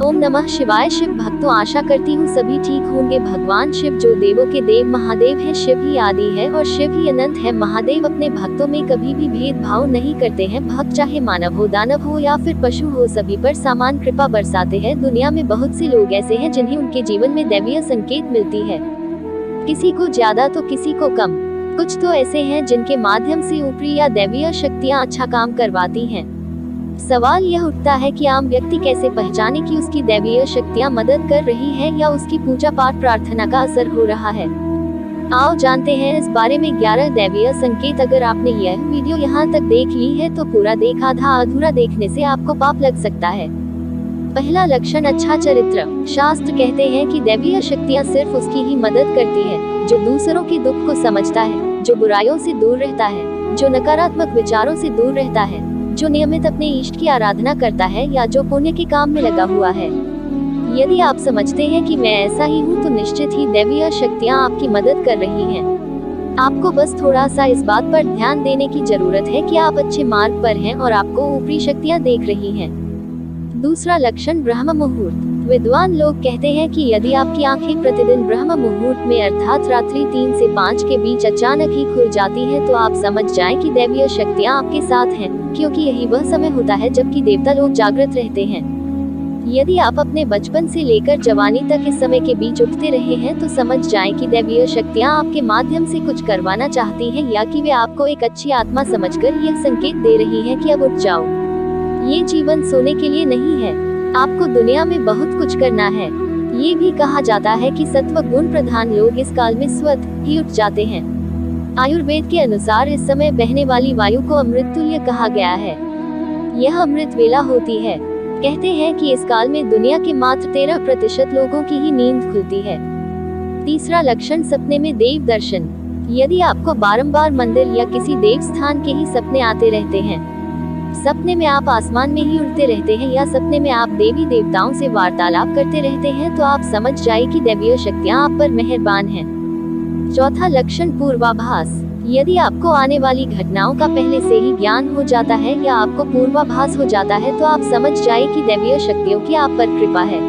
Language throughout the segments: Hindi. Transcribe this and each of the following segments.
ओम नमः शिवाय। शिव भक्तों, आशा करती हूँ सभी ठीक होंगे। भगवान शिव जो देवों के देव महादेव है, शिव ही आदि है और शिव ही अनंत है। महादेव अपने भक्तों में कभी भी भेदभाव नहीं करते हैं। भक्त चाहे मानव हो, दानव हो या फिर पशु हो, सभी पर समान कृपा बरसाते हैं। दुनिया में बहुत से लोग ऐसे हैं जिन्हें उनके जीवन में दैवीय संकेत मिलती है, किसी को ज्यादा तो किसी को कम। कुछ तो ऐसे हैं जिनके माध्यम से ऊपरी या दैवीय शक्तियाँ अच्छा काम करवाती हैं। सवाल यह उठता है कि आम व्यक्ति कैसे पहचाने कि उसकी दैवीय शक्तियाँ मदद कर रही है या उसकी पूजा पाठ प्रार्थना का असर हो रहा है। आओ जानते हैं इस बारे में 11 दैवीय संकेत। अगर आपने यह वीडियो यहाँ तक देख ली है तो पूरा देखा, आधा अधूरा देखने से आपको पाप लग सकता है। पहला लक्षण, अच्छा चरित्र। शास्त्र कहते हैं कि दैवीय शक्तियाँ सिर्फ उसकी ही मदद करती है जो दूसरों के दुख को समझता है, जो बुराइयों से दूर रहता है, जो नकारात्मक विचारों से दूर रहता है, जो नियमित अपने इष्ट की आराधना करता है या जो पुण्य के काम में लगा हुआ है। यदि आप समझते हैं कि मैं ऐसा ही हूँ तो निश्चित ही दैवीय शक्तियाँ आपकी मदद कर रही हैं। आपको बस थोड़ा सा इस बात पर ध्यान देने की जरूरत है कि आप अच्छे मार्ग पर हैं और आपको ऊपरी शक्तियाँ देख रही हैं। दूसरा लक्षण, ब्रह्म मुहूर्त। विद्वान लोग कहते हैं कि यदि आपकी आंखें प्रतिदिन ब्रह्म मुहूर्त में अर्थात रात्रि 3 से 5 के बीच अचानक ही खुल जाती हैं तो आप समझ जाएं कि दैवीय शक्तियां आपके साथ हैं, क्योंकि यही वह समय होता है जबकि देवता लोग जागृत रहते हैं। यदि आप अपने बचपन से लेकर जवानी तक इस समय के बीच उठते रहे हैं तो समझ जाएं कि दैवीय शक्तियां आपके माध्यम से कुछ करवाना चाहती हैं या कि वे आपको एक अच्छी आत्मा समझकर यह संकेत दे रही हैं कि अब उठ जाओ। ये जीवन सोने के लिए नहीं है, आपको दुनिया में बहुत कुछ करना है। ये भी कहा जाता है कि सत्व गुण प्रधान लोग इस काल में स्वतः ही उठ जाते हैं। आयुर्वेद के अनुसार इस समय बहने वाली वायु को अमृत तुल्य कहा गया है। यह अमृत वेला होती है। कहते हैं कि इस काल में दुनिया के मात्र 13% लोगों की ही नींद खुलती है। तीसरा लक्षण, सपने में देव दर्शन। यदि आपको बारंबार मंदिर या किसी देव स्थान के ही सपने आते रहते हैं, सपने में आप आसमान में ही उड़ते रहते हैं या सपने में आप देवी देवताओं से वार्तालाप करते रहते हैं तो आप समझ जाए कि दैवीय शक्तियां आप पर मेहरबान हैं। चौथा लक्षण, पूर्वाभास। यदि आपको आने वाली घटनाओं का पहले से ही ज्ञान हो जाता है या आपको पूर्वाभास हो जाता है तो आप समझ जाए कि दैवीय शक्तियों की आप पर कृपा है।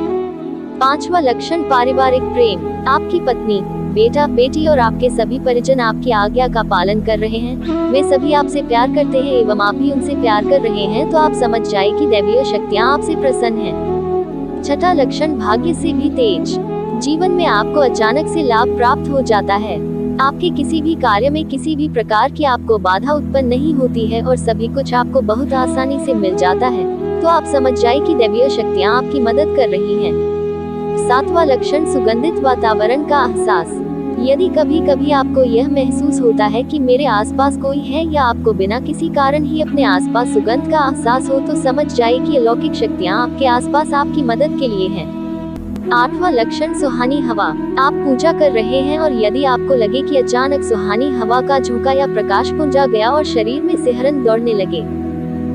पांचवा लक्षण, पारिवारिक प्रेम। आपकी पत्नी, बेटा, बेटी और आपके सभी परिजन आपकी आज्ञा का पालन कर रहे हैं। वे सभी आपसे प्यार करते हैं एवं आप भी उनसे प्यार कर रहे हैं तो आप समझ जाए कि दैवीय शक्तियां आपसे प्रसन्न हैं। छठा लक्षण, भाग्य से भी तेज। जीवन में आपको अचानक से लाभ प्राप्त हो जाता है। आपके किसी भी कार्य में किसी भी प्रकार की आपको बाधा उत्पन्न नहीं होती है और सभी कुछ आपको बहुत आसानी से मिल जाता है तो आप समझ जाए कि दैवीय शक्तियां आपकी मदद कर रही हैं। सातवां लक्षण, सुगंधित वातावरण का एहसास। यदि कभी कभी आपको यह महसूस होता है कि मेरे आसपास कोई है या आपको बिना किसी कारण ही अपने आसपास सुगंध का एहसास हो तो समझ जाए कि अलौकिक शक्तियां आपके आसपास आपकी मदद के लिए हैं। आठवां लक्षण, सुहानी हवा। आप पूजा कर रहे हैं और यदि आपको लगे कि अचानक सुहानी हवा का झोंका या प्रकाश पुंज आ गया और शरीर में सिहरन दौड़ने लगे,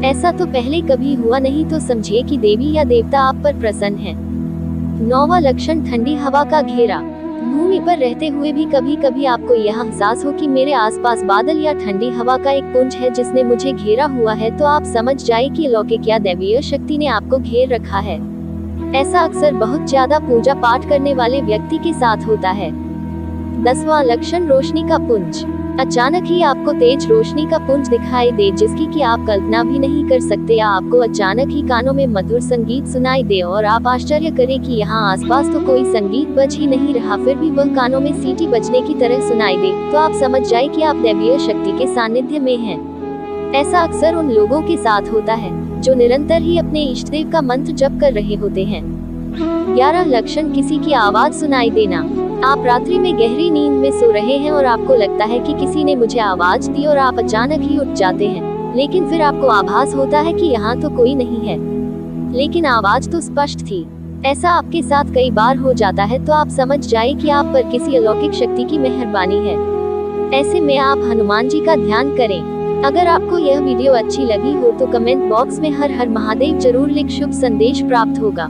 ऐसा तो पहले कभी हुआ नहीं तो समझिए कि देवी या देवता आप पर प्रसन्न है। नौवां लक्षण, ठंडी हवा का घेरा। भूमि पर रहते हुए भी कभी कभी आपको यह एहसास हो कि मेरे आसपास बादल या ठंडी हवा का एक पुंज है जिसने मुझे घेरा हुआ है तो आप समझ जाए कि अलौकिक या दैवीय शक्ति ने आपको घेर रखा है। ऐसा अक्सर बहुत ज्यादा पूजा पाठ करने वाले व्यक्ति के साथ होता है। 10वां लक्षण, रोशनी का पुंज। अचानक ही आपको तेज रोशनी का पुंज दिखाई दे जिसकी कि आप कल्पना भी नहीं कर सकते या आपको अचानक ही कानों में मधुर संगीत सुनाई दे और आप आश्चर्य करें कि यहाँ आसपास तो कोई संगीत बज ही नहीं रहा फिर भी वह कानों में सीटी बजने की तरह सुनाई दे तो आप समझ जाए कि आप दैवीय शक्ति के सानिध्य में हैं। ऐसा अक्सर उन लोगों के साथ होता है जो निरंतर ही अपने इष्ट देव का मंत्र जप कर रहे होते हैं। 11 लक्षण, किसी की आवाज सुनाई देना। आप रात्रि में गहरी नींद में सो रहे हैं और आपको लगता है कि किसी ने मुझे आवाज दी और आप अचानक ही उठ जाते हैं, लेकिन फिर आपको आभास होता है कि यहाँ तो कोई नहीं है, लेकिन आवाज तो स्पष्ट थी। ऐसा आपके साथ कई बार हो जाता है तो आप समझ जाए कि आप पर किसी अलौकिक शक्ति की मेहरबानी है। ऐसे में आप हनुमान जी का ध्यान करें। अगर आपको यह वीडियो अच्छी लगी हो तो कमेंट बॉक्स में हर हर महादेव जरूर लिख, शुभ संदेश प्राप्त होगा।